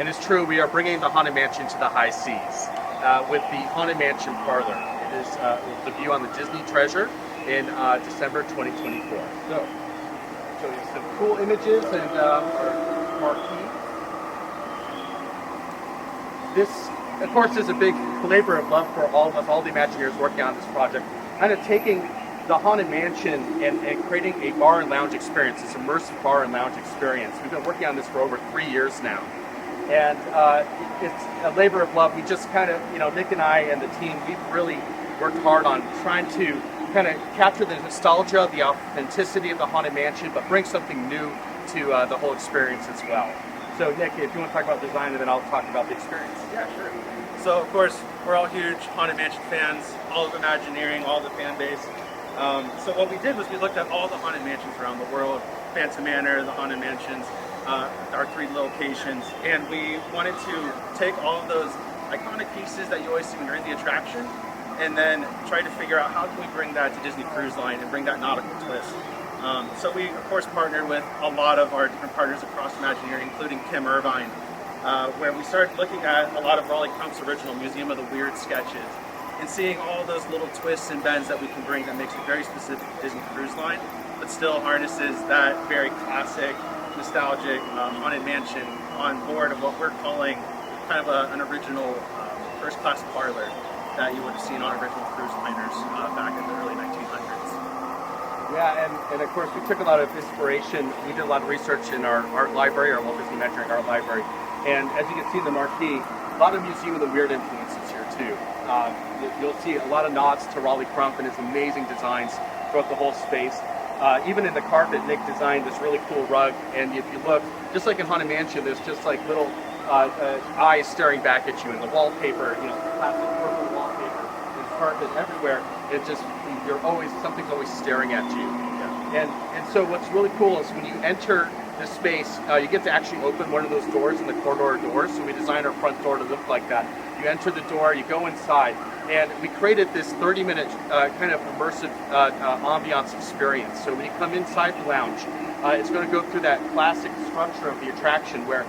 And it's true, we are bringing the Haunted Mansion to the high seas with the Haunted Mansion Parlor. It is the view on the Disney Treasure in December 2024. So, show you some cool images and our marquee. This, of course, is a big labor of love for all of us, all the Imagineers working on this project. Kind of taking the Haunted Mansion and creating a bar and lounge experience, this immersive bar and lounge experience. We've been working on this for over 3 years now. And it's a labor of love. We just kind of, Nick and I and the team, we've really worked hard on trying to kind of capture the nostalgia, the authenticity of the Haunted Mansion, but bring something new to the whole experience as well. So Nick, if you want to talk about design, and then I'll talk about the experience. Yeah, sure. So of course, we're all huge Haunted Mansion fans, all of Imagineering, all the fan base. So what we did was we looked at all the Haunted Mansions around the world, Phantom Manor, the Haunted Mansions, our 3 locations, and we wanted to take all of those iconic pieces that you always see when you're in the attraction, and then try to figure out how can we bring that to Disney Cruise Line and bring that nautical twist. So we, of course, partnered with a lot of our different partners across Imagineering, including Kim Irvine, where we started looking at a lot of Raleigh Crump's original Museum of the Weird sketches and seeing all those little twists and bends that we can bring that makes it very specific to Disney Cruise Line, but still harnesses that very classic, nostalgic Haunted Mansion on board of what we're calling kind of an original first-class parlor that you would have seen on original cruise liners back in the early 1900s. Yeah, and of course we took a lot of inspiration. We did a lot of research in our art library, our Walt Disney Imagineering art library, and as you can see in the marquee, a lot of Museum of the Weird influences here too. You'll see a lot of nods to Raleigh Crump and his amazing designs throughout the whole space. Even in the carpet, Nick designed this really cool rug, and if you look, just like in Haunted Mansion, there's just like little eyes staring back at you, and the wallpaper, classic purple wallpaper, there's carpet everywhere. It just, something's always staring at you. Yeah. And so what's really cool is when you enter this space, you get to actually open one of those doors in the corridor doors. So we designed our front door to look like that. You enter the door, you go inside, and we created this 30-minute kind of immersive ambiance experience. So when you come inside the lounge, it's going to go through that classic structure of the attraction where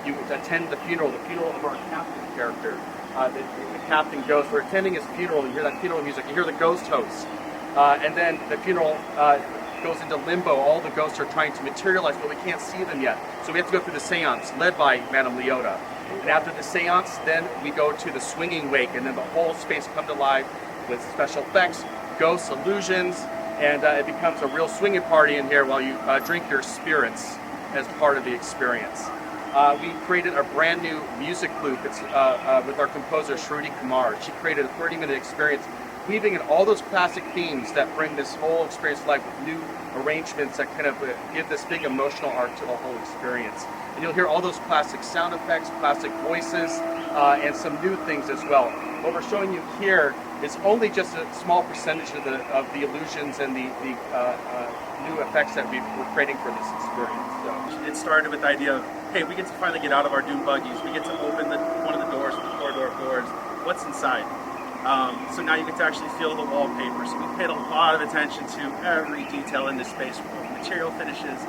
you attend the funeral of our captain character. The captain ghost. We're attending his funeral. You hear that funeral music. You hear the ghost hosts. And then the funeral goes into limbo. All the ghosts are trying to materialize, but we can't see them yet. So we have to go through the seance led by Madame Leota. And after the seance, then we go to the swinging wake, and then the whole space comes to life with special effects, ghosts, illusions, and it becomes a real swinging party in here while you drink your spirits as part of the experience. We created a brand new music loop. It's with our composer Shruti Kumar. She created a 30-minute experience weaving in all those classic themes that bring this whole experience to life with new arrangements that kind of give this big emotional arc to the whole experience. And you'll hear all those classic sound effects, classic voices, and some new things as well. What we're showing you here is only just a small percentage of the illusions and the new effects that we're creating for this experience. So it started with the idea of, hey, we get to finally get out of our dune buggies. We get to open one of the doors, the corridor of doors. What's inside? So now you get to actually feel the wallpaper. So we paid a lot of attention to every detail in this space, from material finishes,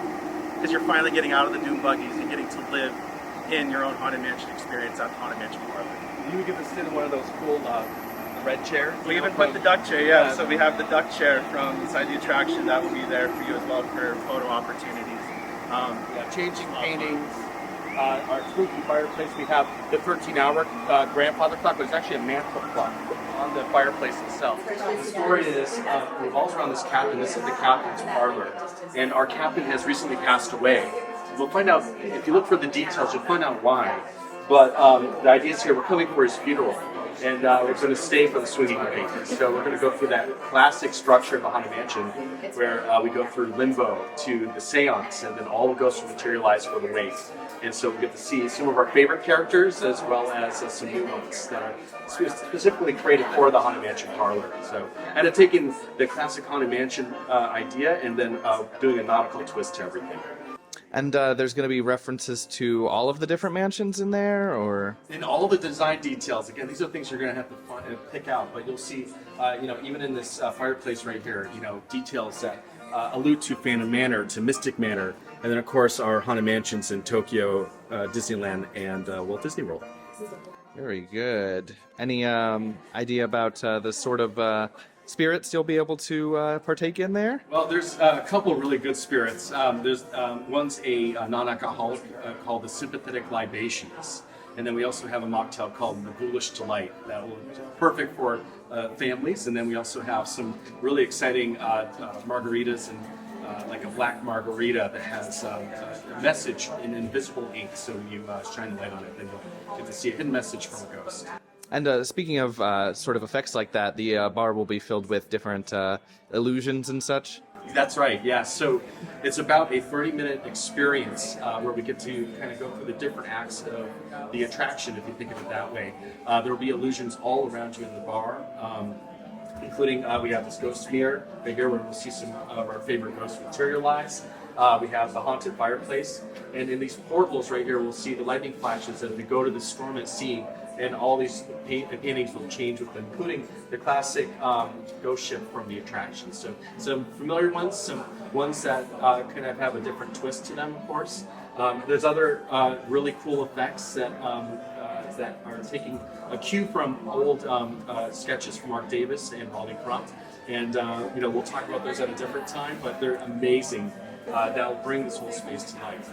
because you're finally getting out of the dune buggies and getting to live in your own Haunted Mansion experience at the Haunted Mansion Parlor. You get to sit in one of those cool red chairs. We even put the duck chair, yeah. So we have the duck chair from inside the attraction that will be there for you as well for photo opportunities. Changing paintings. Our spooky fireplace, we have the 13-hour grandfather clock, but it's actually a mantle clock on the fireplace itself. The story is revolves around this captain. This is the captain's parlor, and our captain has recently passed away. We'll find out, if you look for the details, you'll find out why. But the idea is here, we're coming for his funeral, and we're going to stay for the swinging wake. So we're going to go through that classic structure of the Haunted Mansion, where we go through limbo to the seance, and then all the ghosts will materialize for the wake. And so we get to see some of our favorite characters as well as some new ones that are specifically created for the Haunted Mansion Parlor. So, and taking the classic Haunted Mansion idea and then doing a nautical twist to everything. And there's going to be references to all of the different mansions in there, or? In all the design details. Again, these are things you're going to have to pick out, but you'll see, even in this fireplace right here, details that allude to Phantom Manor, to Mystic Manor, and then of course our Haunted Mansions in Tokyo, Disneyland, and Walt Disney World. Very good. Any idea about the sort of spirits you'll be able to partake in there? Well, there's a couple of really good spirits. There's one's a non-alcoholic called the Sympathetic Libations, and then we also have a mocktail called the Ghoulish Delight that will be perfect for families. And then we also have some really exciting margaritas and like a black margarita that has a message in invisible ink. So you shine the light on it, then you'll get to see a hidden message from a ghost. And speaking of sort of effects like that, the bar will be filled with different illusions and such. That's right, yeah. So it's about a 30-minute experience where we get to kind of go through the different acts of the attraction, if you think of it that way. There will be illusions all around you in the bar, including we have this ghost mirror right here where we'll see some of our favorite ghosts materialize. We have the haunted fireplace, and in these portals right here we'll see the lightning flashes as we go to the storm at sea, and all these paintings will change with them, including the classic ghost ship from the attraction. So some familiar ones, some ones that kind of have a different twist to them, of course. There's other really cool effects that are taking a cue from old sketches from Mark Davis and Wally Crump. And we'll talk about those at a different time, but they're amazing. That'll bring this whole space to life.